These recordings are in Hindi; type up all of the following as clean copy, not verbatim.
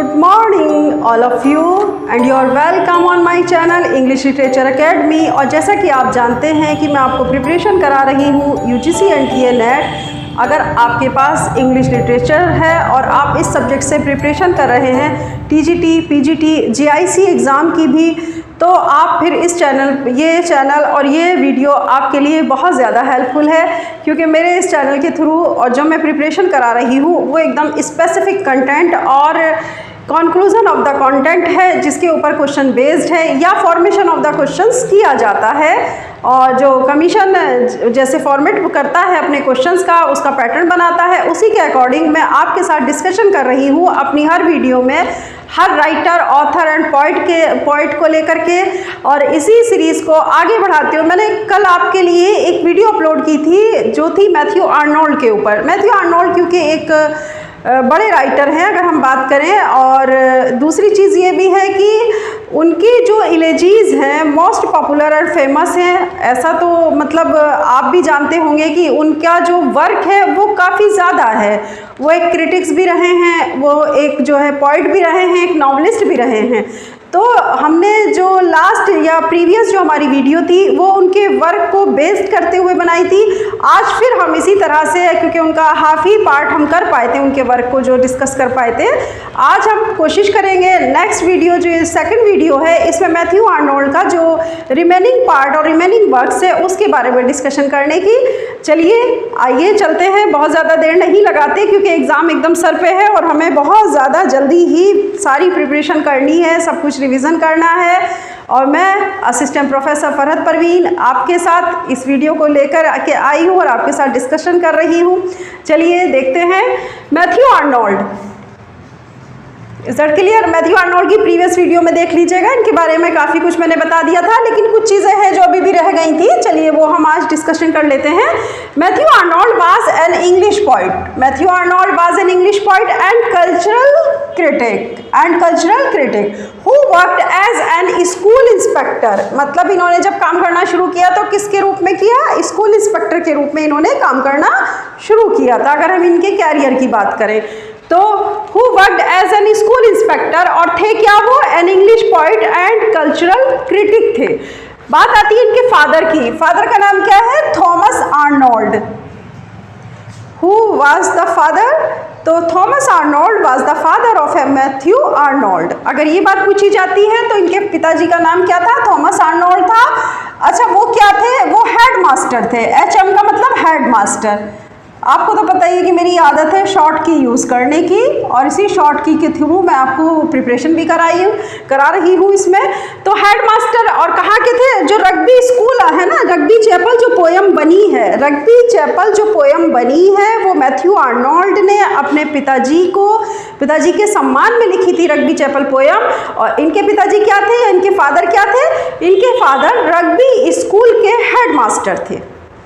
Good morning all of you and you are welcome on my channel English Literature Academy। और जैसा कि आप जानते हैं कि मैं आपको प्रिपरेशन करा रही हूँ UGC NTA NET। अगर आपके पास इंग्लिश लिटरेचर है और आप इस सब्जेक्ट से प्रिपरेशन कर रहे हैं TGT, PGT, JIC एग्ज़ाम की भी, तो आप फिर ये चैनल और ये वीडियो आपके लिए बहुत ज़्यादा हेल्पफुल है, क्योंकि मेरे इस चैनल के थ्रू और जो मैं प्रिपरेशन करा रही हूँ वो एकदम स्पेसिफिक कंटेंट और कंक्लूजन ऑफ द कंटेंट है, जिसके ऊपर क्वेश्चन बेस्ड है या फॉर्मेशन ऑफ द क्वेश्चंस किया जाता है। और जो कमीशन जैसे फॉर्मेट करता है अपने क्वेश्चंस का, उसका पैटर्न बनाता है, उसी के अकॉर्डिंग मैं आपके साथ डिस्कशन कर रही हूँ अपनी हर वीडियो में, हर राइटर, ऑथर एंड पॉइट को लेकर के। और इसी सीरीज़ को आगे बढ़ाते हुए मैंने कल आपके लिए एक वीडियो अपलोड की थी जो थी मैथ्यू आर्नोल्ड के ऊपर। मैथ्यू आर्नोल्ड क्योंकि एक बड़े राइटर हैं अगर हम बात करें, और दूसरी चीज़ ये भी है कि उनकी जो इलेजीज़ हैं मोस्ट पॉपुलर और फेमस हैं। ऐसा तो मतलब आप भी जानते होंगे कि उनका जो वर्क है वो काफ़ी ज़्यादा है। वो एक क्रिटिक्स भी रहे हैं, वो एक जो है पोइट भी रहे हैं, एक नॉवलिस्ट भी रहे हैं। तो हमने जो लास्ट या प्रीवियस जो हमारी वीडियो थी वो उनके वर्क को बेस्ड करते हुए बनाई थी। आज फिर हम इसी तरह से, क्योंकि उनका हाफ ही पार्ट हम कर पाए थे, उनके वर्क को जो डिस्कस कर पाए थे, आज हम कोशिश करेंगे नेक्स्ट वीडियो जो सेकंड वीडियो है इसमें मैथ्यू आर्नोल्ड का जो रिमेनिंग पार्ट और रिमेनिंग वर्क्स है उसके बारे में डिस्कशन करने की। चलिए आइए चलते हैं, बहुत ज़्यादा देर नहीं लगाते क्योंकि एग्ज़ाम एकदम सर पे है और हमें बहुत ज़्यादा जल्दी ही सारी प्रिपरेशन करनी है, सब कुछ रिवीजन करना है। और मैं असिस्टेंट प्रोफेसर फरहत परवीन आपके साथ इस वीडियो को लेकर के आई हूँ और आपके साथ डिस्कशन कर रही हूँ। चलिए देखते हैं Matthew Arnold. Is that clear? Matthew Arnold की प्रीवियस वीडियो में देख लीजिएगा, इनके बारे में काफ़ी कुछ मैंने बता दिया था, लेकिन कुछ चीज़ें हैं जो अभी भी रह गई थी। चलिए वो हम आज डिस्कशन कर लेते हैं। Matthew Arnold was an English poet. Matthew Arnold was an English poet and cultural critic who worked as an school inspector. मतलब इन्होंने जब काम करना शुरू किया तो किसके रूप में किया? स्कूल इंस्पेक्टर के रूप में इन्होंने काम करना शुरू किया था, अगर हम इनके कैरियर की बात करें तो। Who worked as an school inspector, और थे क्या वो? An English poet and cultural critic थे। बात आती है इनके फादर की। फादर का नाम क्या है? Thomas Arnold. Who was the father? तो Thomas Arnold was the father of Matthew Arnold. अगर ये बात पूछी जाती है तो इनके पिताजी का नाम क्या था? थॉमस आर्नोल्ड था। अच्छा, वो क्या थे? वो हेड मास्टर थे। HM का मतलब हेड मास्टर। आपको तो पता ही है कि मेरी आदत है शॉर्ट की यूज़ करने की, और इसी शॉर्ट की के थ्रू मैं आपको प्रिपरेशन भी करा रही हूँ इसमें। तो हेड मास्टर, और कहाँ के थे? जो रग्बी स्कूल है ना, रग्बी चैपल जो पोयम बनी है, रग्बी चैपल जो पोयम बनी है वो मैथ्यू आर्नोल्ड ने अपने पिताजी के सम्मान में लिखी थी, रग्बी चैपल पोयम। और इनके पिताजी क्या थे? इनके फादर क्या थे? इनके फादर रग्बी स्कूल के हेड मास्टर थे।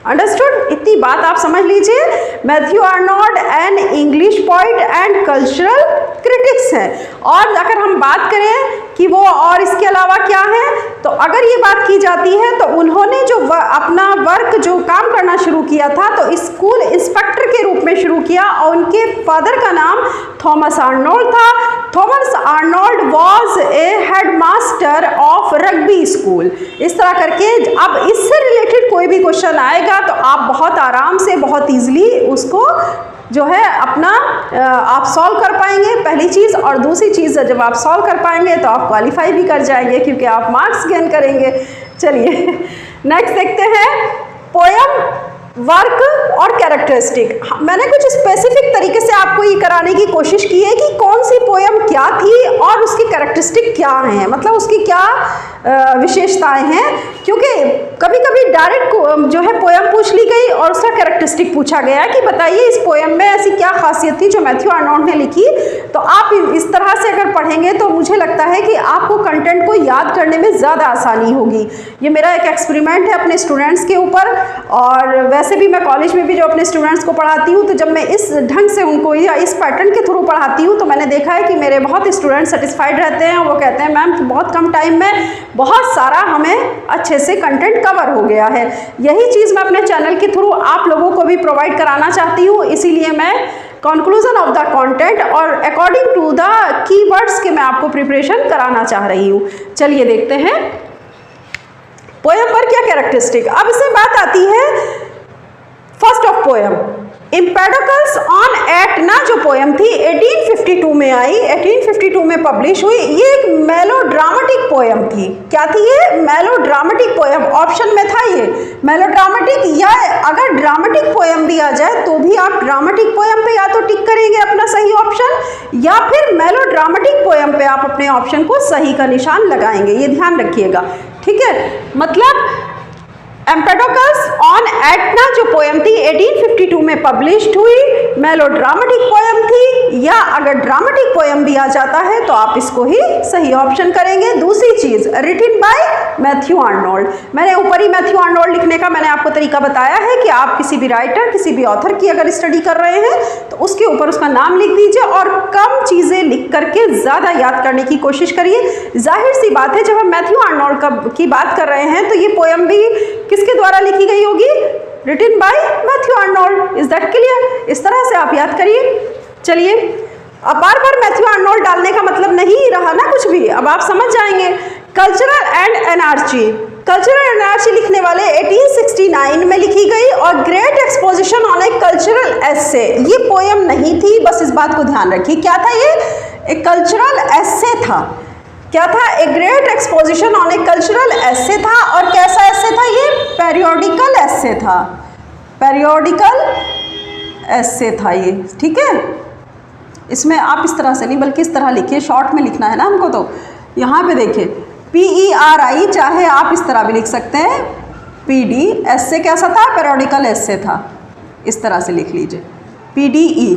अंडरस्टूड? इतनी बात आप समझ लीजिए। Matthew Arnold N English poet and cultural critics है। और अगर हम बात करें कि वो और इसके अलावा क्या है, तो अगर ये बात की जाती है तो उन्होंने जो अपना वर्क जो काम करना शुरू किया था तो स्कूल इंस्पेक्टर के रूप में शुरू किया, और उनके फादर का नाम थॉमस आर्नोल्ड था। Thomas Arnold was a head master of rugby school. इस तरह करके अब इससे रिलेटेड कोई भी क्वेश्चन आएगा तो आप बहुत आराम से, बहुत ईजिली उसको जो है अपना आप सॉल्व कर पाएंगे, पहली चीज़। और दूसरी चीज़, जब आप सॉल्व कर पाएंगे तो आप क्वालिफाई भी कर जाएंगे, क्योंकि आप मार्क्स गेन करेंगे। चलिए नेक्स्ट देखते हैं पोयम, वर्क और कैरेक्टरिस्टिक। मैंने कुछ स्पेसिफिक तरीके से आपको ये कराने की कोशिश की है कि कौन सी पोयम क्या थी और उसकी कैरेक्टरिस्टिक क्या हैं, मतलब उसकी क्या विशेषताएं हैं। क्योंकि कभी कभी डायरेक्ट जो है पोयम पूछ ली गई और उसका कैरेक्टरिस्टिक पूछा गया कि बताइए इस पोयम में ऐसी क्या खासियत थी जो मैथ्यू आर्नोल्ड ने लिखी। तो आप इस तरह से अगर पढ़ेंगे तो मुझे लगता है कि आपको कंटेंट को याद करने में ज़्यादा आसानी होगी। ये मेरा एक एक्सपेरिमेंट है अपने स्टूडेंट्स के ऊपर, और वैसे भी मैं कॉलेज में भी जो अपने स्टूडेंट्स को पढ़ाती हूँ, तो जब मैं इस ढंग से उनको या इस पैटर्न के थ्रू पढ़ाती हूँ तो मैंने देखा है कि मेरे बहुत स्टूडेंट्स सेटिस्फाइड रहते हैं। वो कहते हैं मैम बहुत कम टाइम में बहुत सारा हमें अच्छे से कंटेंट कवर हो गया है। यही चीज़ मैं अपने चैनल के थ्रू आप लोगों को भी प्रोवाइड कराना चाहती हूँ, इसीलिए मैं कंक्लूजन ऑफ द कंटेंट और अकॉर्डिंग टू द कीवर्ड्स के मैं आपको प्रिपरेशन कराना चाह रही हूँ। चलिए देखते हैं पोएम पर क्या कैरेक्टरिस्टिक। अब इसमें बात आती है first of poem Empedocles on Etna ना, जो पोएम थी 1852 में आई, 1852 में पब्लिश हुई। ये एक मेलोड्रामेटिक पोएम थी। क्या थी ये? Melodramatic poem. ऑप्शन में था ये मेलोड्रामेटिक, या अगर ड्रामेटिक पोएम दिया जाए तो भी आप ड्रामेटिक पोएम पे या तो टिक करेंगे अपना सही ऑप्शन, या फिर मेलोड्रामेटिक पोएम पे आप अपने ऑप्शन को सही का निशान लगाएंगे। ये ध्यान रखिएगा, ठीक है। मतलब एम्पेडोकल्स ऑन एटना जो पोएम थी 1852 में पब्लिश्ड हुई, मेलोड्रामेटिक पोएम थी, या अगर ड्रामेटिक पोएम दिया जाता है तो आप इसको ही सही ऑप्शन करेंगे। दूसरी चीज रिटन बाय मैथ्यू आर्नोल्ड। मैंने ऊपर ही मैथ्यू आर्नोल्ड लिखने का मैंने आपको तरीका बताया है कि आप किसी भी राइटर, किसी भी ऑथर की अगर स्टडी कर रहे हैं तो उसके ऊपर उसका नाम लिख दीजिए और कम चीजें लिख करके ज्यादा याद करने की कोशिश करिए। जाहिर सी बात है जब हम मैथ्यू आर्नोल्ड की बात कर रहे हैं तो ये पोएम भी किसके द्वारा लिखी गई होगी? Written by Matthew Arnold. Is that clear? इस तरह से आप याद करिए। चलिए, अब बार बार मैथ्यू आर्नोल्ड डालने का मतलब नहीं रहा ना कुछ भी, अब आप समझ जाएंगे। Cultural and anarchy, cultural anarchy लिखने वाले 1869 में लिखी गई और great exposition on a cultural essay, ये पोएम नहीं थी, बस इस बात को ध्यान रखिए। क्या था ये? एक कल्चरल एसे था। क्या था? A great exposition on a cultural essay था। और कैसा एसे था ये? पेरियोडिकल एसे था, पेरियोडिकल एसे था ये, ठीक है। इसमें आप इस तरह से नहीं बल्कि इस तरह लिखिए, शॉर्ट में लिखना है ना हमको। तो यहाँ पे देखिए PERI, चाहे आप इस तरह भी लिख सकते हैं PD। एसे कैसा था? पेरियोडिकल एसे था। इस तरह से लिख लीजिए PDE,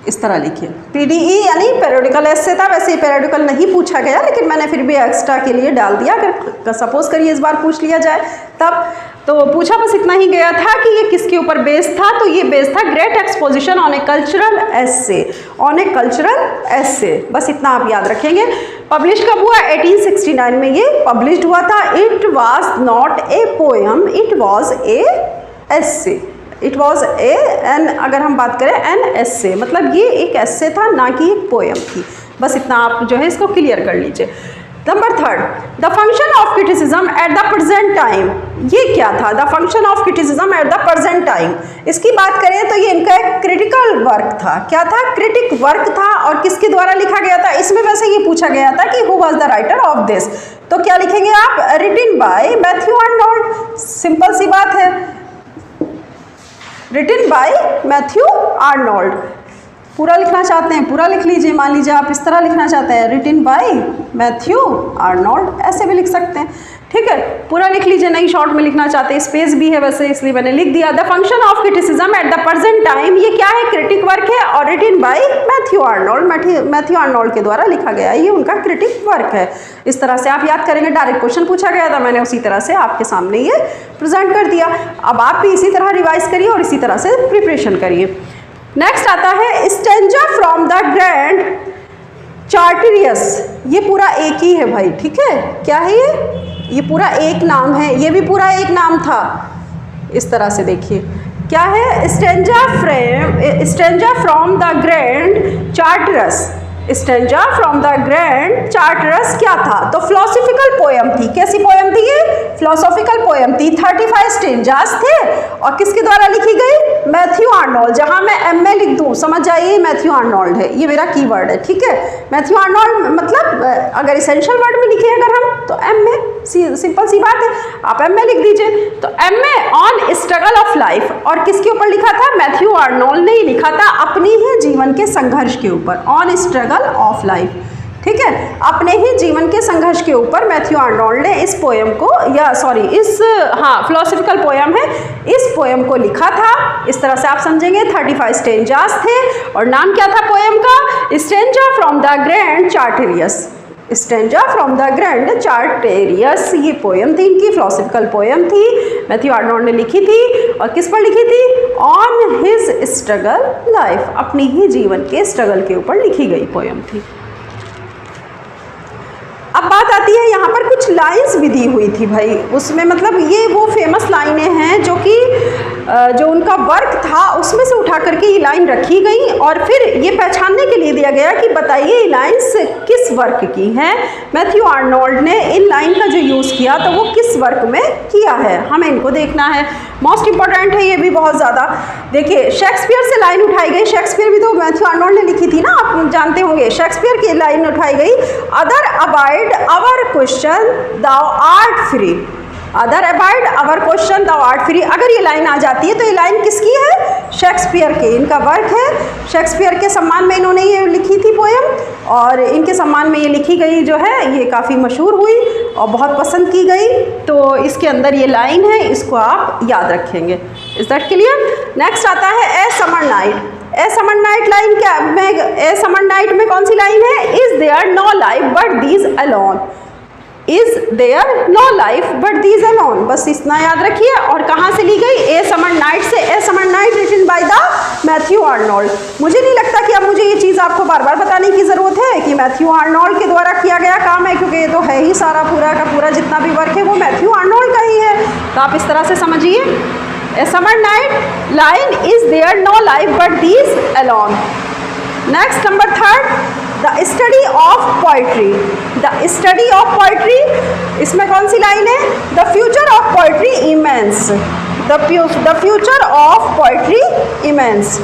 इस तरह लिखिए PDE यानी पेरियोडिकल एसे था। वैसे पेरियोडिकल नहीं पूछा गया लेकिन मैंने फिर भी एक्स्ट्रा के लिए डाल दिया, अगर सपोज करिए इस बार पूछ लिया जाए तब। तो पूछा बस इतना ही गया था कि ये किसके ऊपर बेस्ड था, तो ये बेस्ड था great exposition on a cultural essay, on a cultural essay, बस इतना आप याद रखेंगे। पब्लिश कब हुआ? 1869 में ये पब्लिश्ड हुआ था। It was not a poem, it was a essay, it was an, अगर हम बात करें एन एसे, मतलब ये एक एसे था ना कि एक पोएम थी। बस इतना आप जो है इसको क्लियर कर लीजिए। Number third, the function of criticism at the present time, ये क्या था? The function of criticism at the present time, इसकी बात करें तो ये इनका एक क्रिटिकल वर्क था। क्या था? क्रिटिक वर्क था। और किसके द्वारा लिखा गया था? इसमें वैसे ये पूछा गया था कि who was the writer of this, तो क्या लिखेंगे आप? Written by Matthew Arnold. Simple सी बात है, रिटन बाय मैथ्यू आर्नोल्ड। पूरा लिखना चाहते हैं पूरा लिख लीजिए, मान लीजिए आप इस तरह लिखना चाहते हैं रिटन बाय मैथ्यू आर्नोल्ड, ऐसे भी लिख सकते हैं, ठीक है। पूरा लिख लीजिए, नहीं शॉर्ट में लिखना चाहते, स्पेस भी है वैसे इसलिए मैंने लिख दिया। The function of criticism at the present time, ये क्या है? क्रिटिक वर्क है और written by Matthew Arnold, Matthew Arnold के द्वारा लिखा गया, ये उनका क्रिटिक वर्क है। इस तरह से आप याद करेंगे। डायरेक्ट क्वेश्चन पूछा गया था, मैंने उसी तरह से आपके सामने ये प्रेजेंट कर दिया। अब आप भी इसी तरह रिवाइज करिए और इसी तरह से प्रिपरेशन करिए। नेक्स्ट आता है स्टेंजा फ्रॉम द ग्रैंड चार्टिरियस, ये पूरा एक ही है भाई, ठीक है। क्या है ये पूरा एक नाम है, ये भी पूरा एक नाम था। इस तरह से देखिए क्या है? Stanza from the grand Chartreuse, stanza from the grand Chartreuse क्या था? तो फिलोसॉफिकल पोएम थी। कैसी पोएम थी ये? फिलोसॉफिकल पोएम थी। 35 स्टेंजास थे और किसके द्वारा लिखी गई? Matthew Arnold. जहां मैं MA लिख दूं समझ जाइए मैथ्यू आर्नोल्ड है, ये मेरा कीवर्ड है, ठीक है। मैथ्यू आर्नोल्ड मतलब अगर इसेंशियल वर्ड में लिखे अगर हम तो MA, सिंपल सी बात है, आप MA लिख दीजिए। तो MA on struggle of life, और किसके ऊपर लिखा था? मैथ्यू आर्नोल्ड ने ही लिखा था, अपनी ही जीवन के संघर्ष के ऊपर, ऑन स्ट्रगल ऑफ लाइफ, ठीक है। अपने ही जीवन के संघर्ष के ऊपर मैथ्यू आर्नोल्ड ने इस पोएम को, या सॉरी इस फिलोसॉफिकल पोएम है, इस पोएम को लिखा था। इस तरह से आप समझेंगे। 35 स्टेंजास थे और नाम क्या था पोएम का? Stanza from the grand Chartreuse, stanza from the grand Chartreuse, ये पोएम थी इनकी, फिलोसॉफिकल पोएम थी, मैथ्यू आर्नोल्ड ने लिखी थी। और किस पर लिखी थी? ऑन हिज स्ट्रगल लाइफ, अपनी ही जीवन के स्ट्रगल के ऊपर लिखी गई पोएम थी। अब बात आती है यहाँ पर कुछ लाइंस भी दी हुई थी भाई उसमें, मतलब ये वो फेमस लाइनें हैं जो कि जो उनका वर्क था उसमें से उठा करके ये लाइन रखी गई और फिर ये पहचानने के लिए दिया गया कि बताइए ये लाइन्स किस वर्क की हैं। मैथ्यू आर्नोल्ड ने इन लाइन का जो यूज़ किया तो वो किस वर्क में किया है, हमें इनको देखना है। मोस्ट इंपॉर्टेंट है ये भी बहुत ज़्यादा। देखिए शेक्सपियर से लाइन उठाई गई, शेक्सपियर भी तो मैथ्यू आर्नोल्ड ने लिखी थी ना, आप जानते होंगे। शेक्सपियर की लाइन उठाई गई, other abide our question thou art free, other abide our question thou art free. अगर ये लाइन आ जाती है तो ये लाइन किसकी है? शेक्सपियर के, इनका वर्क है। शेक्सपियर के सम्मान में इन्होंने ये लिखी थी पोएम और इनके सम्मान में ये लिखी गई जो है ये काफ़ी मशहूर हुई और बहुत पसंद की गई। तो इसके अंदर ये लाइन है, इसको आप याद रखेंगे। Is that clear? नेक्स्ट आता है a summer night. A summer night line क्या में, ए समर नाइट में कौन सी लाइन है? Is there no life but these alone, is there no life but these alone, बस इतना याद रखिए। और कहाँ से ली गई? ए समर नाइट से। A summer night written by the Matthew Arnold. मुझे नहीं लगता कि अब मुझे ये चीज़ आपको बार बार बताने की ज़रूरत है कि मैथ्यू आर्नोल्ड के द्वारा किया गया काम है, क्योंकि ये तो है ही सारा पूरा का पूरा जितना भी वर्क है वो मैथ्यू आर्नोल्ड का ही है। तो आप इस तरह से समझिए, a summer night line is there no life but these alone. Next number third, the study of poetry. The study of poetry, इसमें कौन सी लाइन है? The future of poetry immense, the future of poetry immense.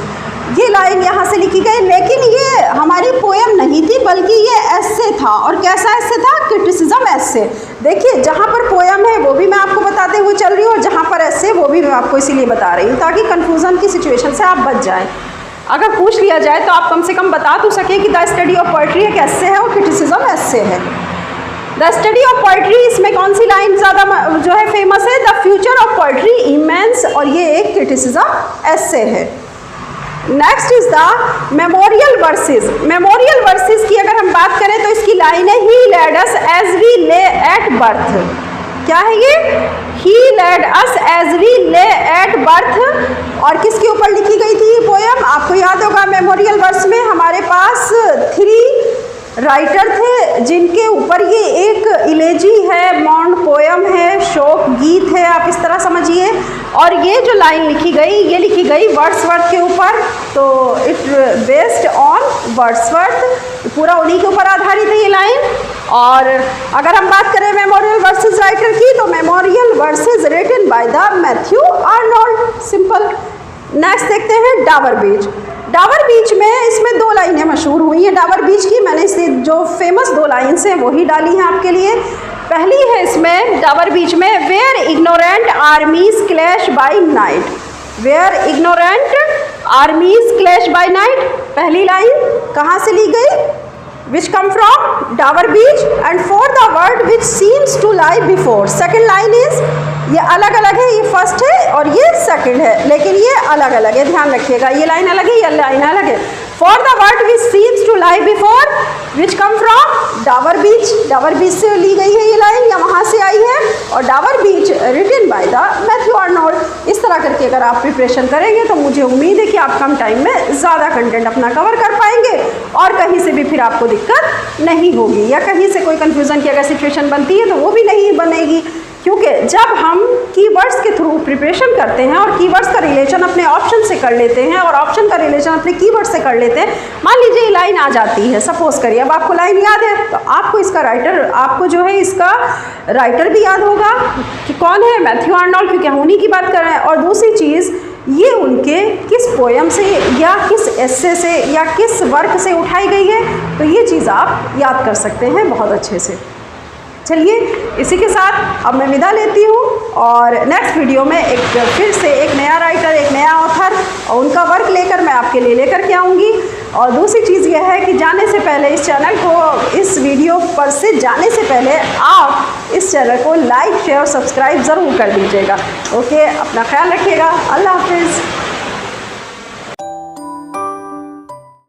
ये लाइन यहाँ से लिखी गई, लेकिन ये हमारी पोएम नहीं थी बल्कि ये एस्से था। और कैसा एस्से था? क्रिटिसिज्म एस्से। देखिए जहाँ पर पोएम है वो भी मैं आपको बताते हुए चल रही हूँ और जहाँ पर एस्से वो भी मैं आपको इसीलिए बता रही हूँ ताकि कन्फ्यूज़न की सिचुएशन से आप बच जाएँ। अगर पूछ लिया जाए तो आप कम से कम बता तो सकें कि द स्टडी ऑफ पोइट्री एक एस्से है और क्रिटिसिज्म एस्से है। द स्टडी ऑफ पोइट्री, इसमें कौन सी लाइन ज़्यादा जो है फेमस है? The future of poetry immense, और ये एक क्रिटिसिज्म एस्से है। Next is the memorial versus. Memorial versus की अगर हम बात करें तो इसकी लाइन है, ही लेड अस एज वी ले एट बर्थ। क्या है ये? ही लेड अस एज वी ले एट बर्थ। और किसके ऊपर लिखी गई थी ये पोएम? आपको याद होगा मेमोरियल वर्स में हमारे पास 3 राइटर थे जिनके ऊपर ये एक इलेजी है, मौन पोएम है, शोक गीत है, आप इस तरह समझिए। और ये जो लाइन लिखी गई ये लिखी गई वर्ड्सवर्थ के ऊपर, तो इट बेस्ड ऑन वर्ड्सवर्थ, पूरा उन्हीं के ऊपर आधारित है ये लाइन। और अगर हम बात करें मेमोरियल वर्सेस राइटर की तो memorial verses written by the Matthew Arnold, simple. Next देखते हैं डाबर बीच। डाबर बीच में इसमें 2 लाइनें मशहूर हुई हैं डाबर बीच की, मैंने इसे जो फेमस 2 लाइन्स हैं वही डाली हैं आपके लिए। पहली है इसमें डाबर बीच में, where ignorant armies clash by night, where ignorant armies clash by night. पहली लाइन कहाँ से ली गई? which come from Dover Beach, and for the word which seems to lie before. Second line is, ये अलग अलग है, ये फर्स्ट है और ये सेकंड है, लेकिन ये अलग अलग है, ध्यान रखिएगा। ये लाइन अलग है, ये लाइन अलग है। For the word which seems to lie before, which come from Dover Beach. Dover Beach से ली गई है ये लाइन, या वहाँ से आई है। और Dover Beach written by the Matthew Arnold. इस तरह करके अगर आप प्रिपरेशन करेंगे तो मुझे उम्मीद है कि आप कम टाइम में ज़्यादा कंटेंट अपना कवर कर पाएंगे और कहीं से भी फिर आपको दिक्कत नहीं होगी, या कहीं से कोई कन्फ्यूज़न की अगर सिचुएशन बनती है तो वो भी नहीं बनेगी। क्योंकि जब हम कीवर्ड्स के थ्रू प्रिपरेशन करते हैं और कीवर्ड्स का रिलेशन अपने ऑप्शन से कर लेते हैं और ऑप्शन का रिलेशन अपने कीवर्ड से कर लेते हैं, मान लीजिए ये लाइन आ जाती है, सपोज करिए अब आपको लाइन याद है तो आपको इसका राइटर, आपको जो है इसका राइटर भी याद होगा कि कौन है, मैथ्यू आर्नोल्ड, क्योंकि हम उन्हीं की बात कर रहे हैं। और दूसरी चीज़, ये उनके किस पोएम से या किस एस्से से या किस वर्क से उठाई गई है, तो ये चीज़ आप याद कर सकते हैं बहुत अच्छे से। चलिए इसी के साथ अब मैं विदा लेती हूँ और नेक्स्ट वीडियो में फिर से एक नया राइटर, एक नया ऑथर और उनका वर्क लेकर मैं आपके लिए लेकर के आऊँगी। और दूसरी चीज़ यह है कि जाने से पहले इस चैनल को, इस वीडियो पर से जाने से पहले आप इस चैनल को लाइक, शेयर और सब्सक्राइब ज़रूर कर दीजिएगा। ओके, अपना ख्याल रखिएगा। अल्लाह हाफिज़।